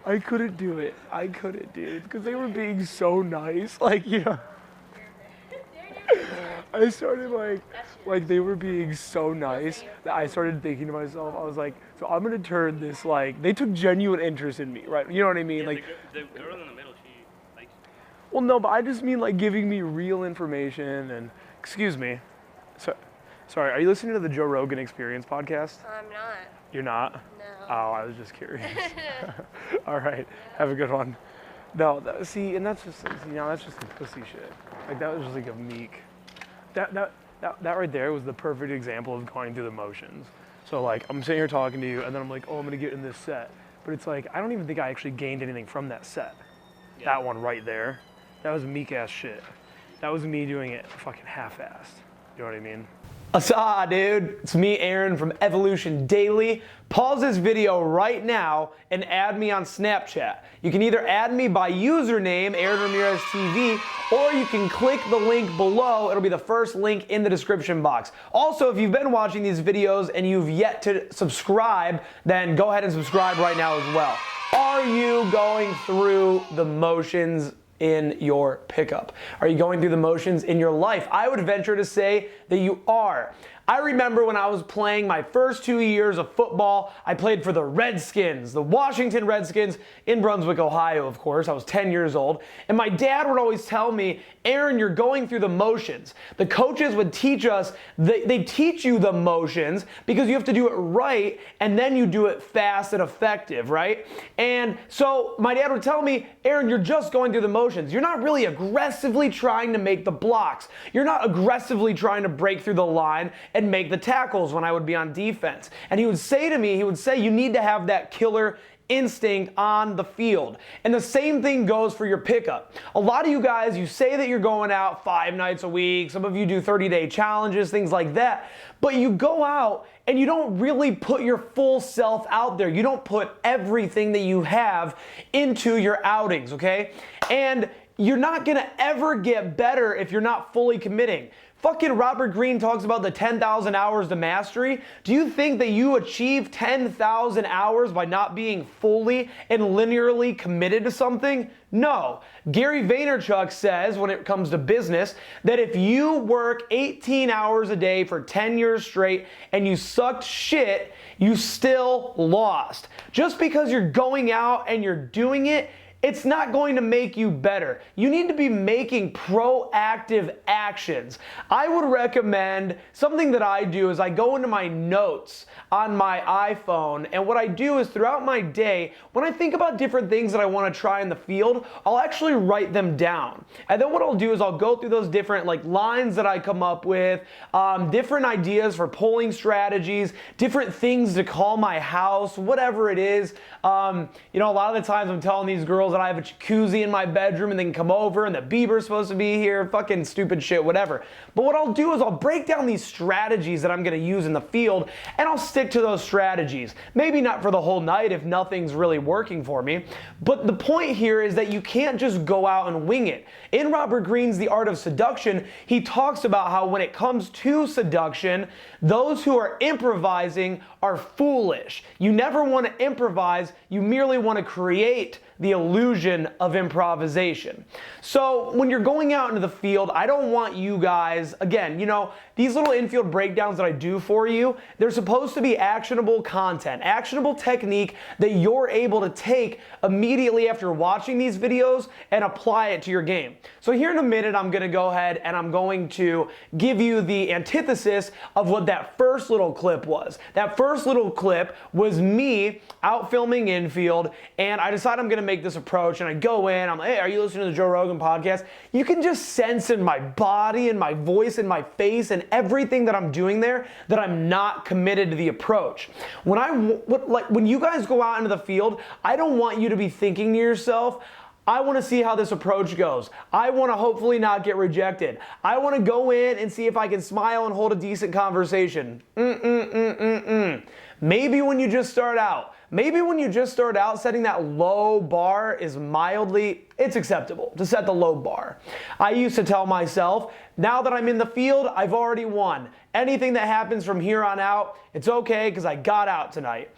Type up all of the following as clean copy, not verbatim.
I couldn't do it. I couldn't, dude, because they were being so nice. Like, you know, I started like they were being so nice that I started thinking to myself, I was like, so I'm gonna turn this, like, they took genuine interest in me, right? You know what I mean? Yeah, like, the girl in the middle, she likes you. well, no, but I just mean like giving me real information and, excuse me, so, sorry, are you listening to the Joe Rogan Experience podcast? I'm not. You're not? No. Oh, I was just curious. All right, have a good one. No, see, and that's just, you know, that's just some pussy shit. Like, that was just like a meek. That right there was the perfect example of going through the motions. So, like, I'm sitting here talking to you, and then I'm like, oh, I'm gonna get in this set. But it's like, I don't even think I actually gained anything from that set. Yeah. That one right there, that was meek ass shit. That was me doing it fucking half-assed. You know what I mean? Asa, dude. It's me, Aaron, from Evolution Daily. Pause this video right now and add me on Snapchat. You can either add me by username, Aaron Ramirez TV, or you can click the link below. It'll be the first link in the description box. Also, if you've been watching these videos and you've yet to subscribe, then go ahead and subscribe right now as well. Are you going through the motions in your pickup? Are you going through the motions in your life? I would venture to say that you are. I remember when I was playing my first 2 years of football, I played for the Redskins, the Washington Redskins in Brunswick, Ohio, of course. I was 10 years old. And my dad would always tell me, Aaron, you're going through the motions. The coaches would teach us, they teach you the motions because you have to do it right and then you do it fast and effective, right? And so my dad would tell me, Aaron, you're just going through the motions. You're not really aggressively trying to make the blocks. You're not aggressively trying to break through the line and make the tackles when I would be on defense. And he would say to me, you need to have that killer instinct on the field. And the same thing goes for your pickup. A lot of you guys, you say that you're going out 5 nights a week. Some of you do 30-day challenges, things like that. But you go out and you don't really put your full self out there. You don't put everything that you have into your outings, okay? And you're not gonna ever get better if you're not fully committing. Fucking Robert Greene talks about the 10,000 hours to mastery. Do you think that you achieve 10,000 hours by not being fully and linearly committed to something? No. Gary Vaynerchuk says, when it comes to business, that if you work 18 hours a day for 10 years straight and you sucked shit, you still lost. Just because you're going out and you're doing it, it's not going to make you better. You need to be making proactive actions. I would recommend something that I do is I go into my notes on my iPhone, and what I do is throughout my day, when I think about different things that I want to try in the field, I'll actually write them down. And then what I'll do is I'll go through those different lines that I come up with, different ideas for polling strategies, different things to call my house, whatever it is. You know, a lot of the times I'm telling these girls that I have a jacuzzi in my bedroom and they can come over and the Bieber's supposed to be here, fucking stupid shit, whatever. But what I'll do is I'll break down these strategies that I'm gonna use in the field and I'll stick to those strategies. Maybe not for the whole night if nothing's really working for me, but the point here is that you can't just go out and wing it. In Robert Greene's The Art of Seduction, he talks about how when it comes to seduction, those who are improvising are foolish. You never want to improvise, you merely want to create the illusion of improvisation. So when you're going out into the field, I don't want you guys, again, you know, these little infield breakdowns that I do for you, they're supposed to be actionable content, actionable technique that you're able to take immediately after watching these videos and apply it to your game. So here in a minute, I'm gonna go ahead and I'm going to give you the antithesis of what that first little clip was. That first little clip was me out filming infield, and I decided I'm gonna make this approach, and I go in, I'm like, hey, are you listening to the Joe Rogan podcast? You can just sense in my body and my voice and my face and everything that I'm doing there that I'm not committed to the approach. When you guys go out into the field, I don't want you to be thinking to yourself, I want to see how this approach goes. I want to hopefully not get rejected. I want to go in and see if I can smile and hold a decent conversation. Maybe when you just start out. Maybe when you just start out, setting that low bar is it's acceptable to set the low bar. I used to tell myself, now that I'm in the field, I've already won. Anything that happens from here on out, it's okay because I got out tonight.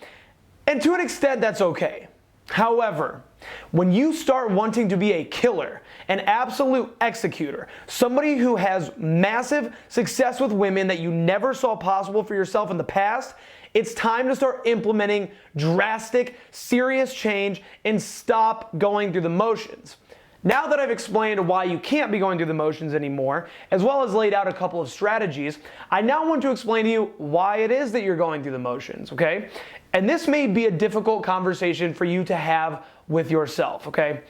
And to an extent, that's okay. However, when you start wanting to be a killer, an absolute executor, somebody who has massive success with women that you never saw possible for yourself in the past, it's time to start implementing drastic, serious change and stop going through the motions. Now that I've explained why you can't be going through the motions anymore, as well as laid out a couple of strategies, I now want to explain to you why it is that you're going through the motions, okay? And this may be a difficult conversation for you to have with yourself, okay?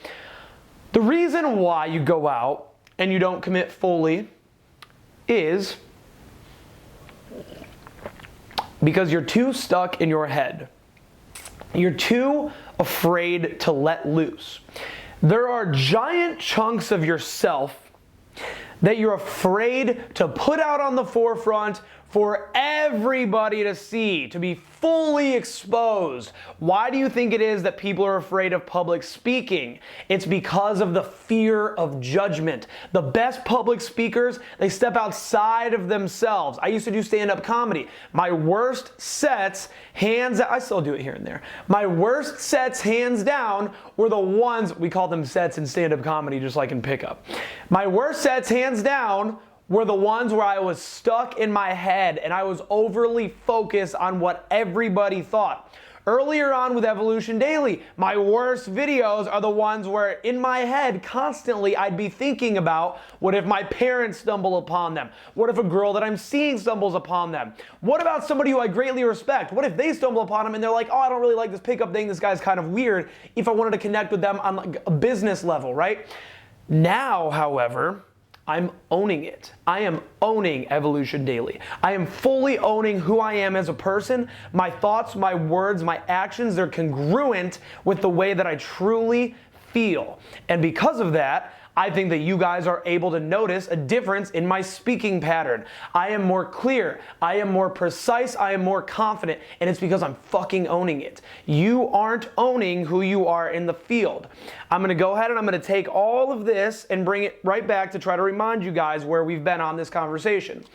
The reason why you go out and you don't commit fully is because you're too stuck in your head. You're too afraid to let loose. There are giant chunks of yourself that you're afraid to put out on the forefront for everybody to see, to be fully exposed. Why do you think it is that people are afraid of public speaking? It's because of the fear of judgment. The best public speakers, they step outside of themselves. I used to do stand-up comedy. My worst sets, I still do it here and there. My worst sets, hands down, were the ones, we call them sets in stand-up comedy, just like in pickup. My worst sets, hands down, were the ones where I was stuck in my head and I was overly focused on what everybody thought. Earlier on with Evolution Daily, my worst videos are the ones where in my head constantly I'd be thinking about, what if my parents stumble upon them? What if a girl that I'm seeing stumbles upon them? What about somebody who I greatly respect? What if they stumble upon them and they're like, oh, I don't really like this pickup thing, this guy's kind of weird, if I wanted to connect with them on like a business level, right? Now, however, I'm owning it. I am owning Evolution Daily. I am fully owning who I am as a person. My thoughts, my words, my actions, they're congruent with the way that I truly feel. And because of that, I think that you guys are able to notice a difference in my speaking pattern. I am more clear, I am more precise, I am more confident, and it's because I'm fucking owning it. You aren't owning who you are in the field. I'm gonna go ahead and I'm gonna take all of this and bring it right back to try to remind you guys where we've been on this conversation.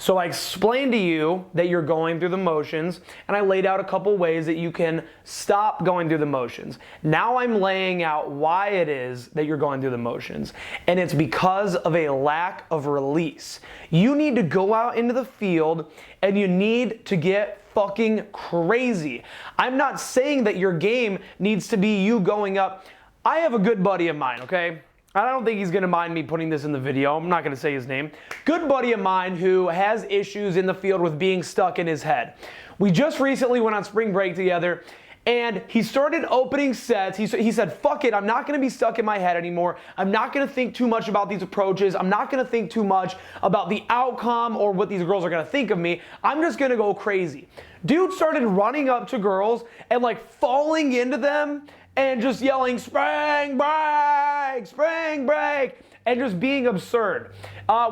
So I explained to you that you're going through the motions, and I laid out a couple ways that you can stop going through the motions. Now I'm laying out why it is that you're going through the motions, and it's because of a lack of release. You need to go out into the field, and you need to get fucking crazy. I'm not saying that your game needs to be you going up. I have a good buddy of mine, okay? I don't think he's gonna mind me putting this in the video. I'm not gonna say his name. Good buddy of mine who has issues in the field with being stuck in his head. We just recently went on spring break together and he started opening sets. He said, fuck it, I'm not gonna be stuck in my head anymore. I'm not gonna think too much about these approaches. I'm not gonna think too much about the outcome or what these girls are gonna think of me. I'm just gonna go crazy. Dude started running up to girls and like falling into them and just yelling, spring break, and just being absurd.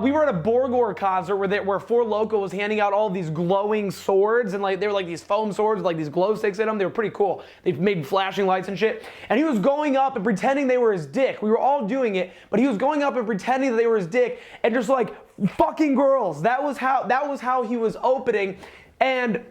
We were at a Borgor concert where Four Loko was handing out all these glowing swords, and like they were like these foam swords with like these glow sticks in them. They were pretty cool. They made flashing lights and shit. And he was going up and pretending they were his dick. We were all doing it, but he was going up and pretending that they were his dick and just like fucking girls. That was how he was opening. And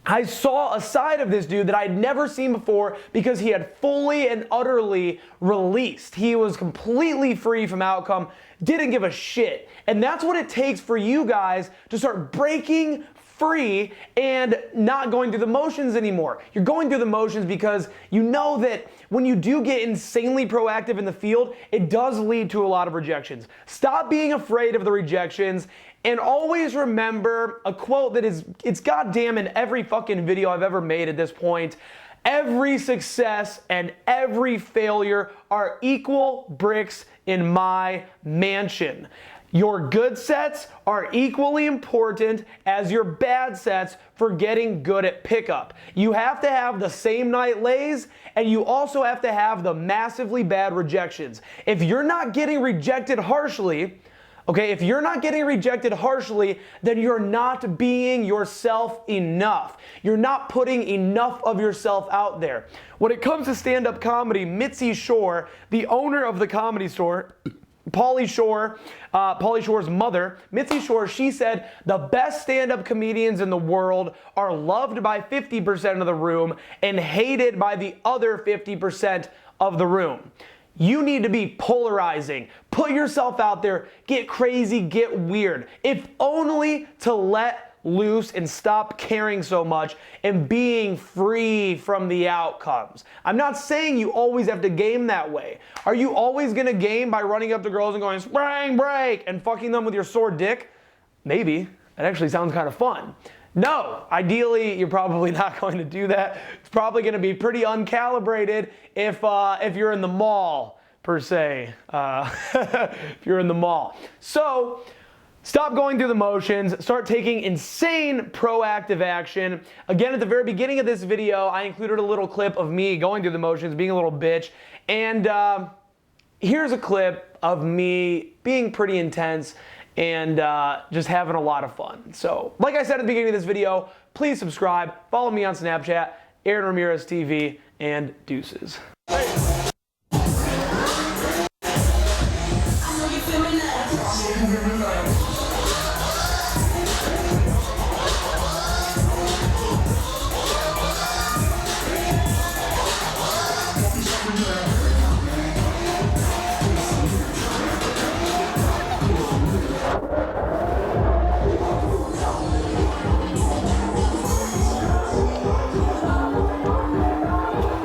I saw a side of this dude that I'd never seen before because he had fully and utterly released. He was completely free from outcome, didn't give a shit. And that's what it takes for you guys to start breaking free and not going through the motions anymore. You're going through the motions because you know that when you do get insanely proactive in the field, it does lead to a lot of rejections. Stop being afraid of the rejections. And always remember a quote that it's goddamn in every fucking video I've ever made at this point. Every success and every failure are equal bricks in my mansion. Your good sets are equally important as your bad sets for getting good at pickup. You have to have the same night lays, and you also have to have the massively bad rejections. If you're not getting rejected harshly, okay, if you're not getting rejected harshly, then you're not being yourself enough. You're not putting enough of yourself out there. When it comes to stand-up comedy, Mitzi Shore, the owner of the Comedy Store, Pauly Shore's mother, Mitzi Shore, she said the best stand-up comedians in the world are loved by 50% of the room and hated by the other 50% of the room. You need to be polarizing. Put yourself out there, get crazy, get weird. If only to let loose and stop caring so much and being free from the outcomes. I'm not saying you always have to game that way. Are you always gonna game by running up to girls and going spring break and fucking them with your sore dick? Maybe. That actually sounds kind of fun. No, ideally you're probably not going to do that. It's probably going to be pretty uncalibrated if you're in the mall per se. If you're in the mall. So stop going through the motions, start taking insane proactive action. Again, at the very beginning of this video, I included a little clip of me going through the motions, being a little bitch. And here's a clip of me being pretty intense and just having a lot of fun. So, like I said at the beginning of this video, please subscribe, follow me on Snapchat, Aaron Ramirez TV, and deuces.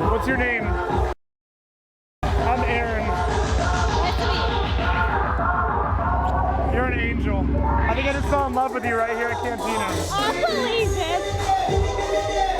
What's your name? I'm Aaron. You're an angel. I think I just fell in love with you right here at Cantina. I believe it.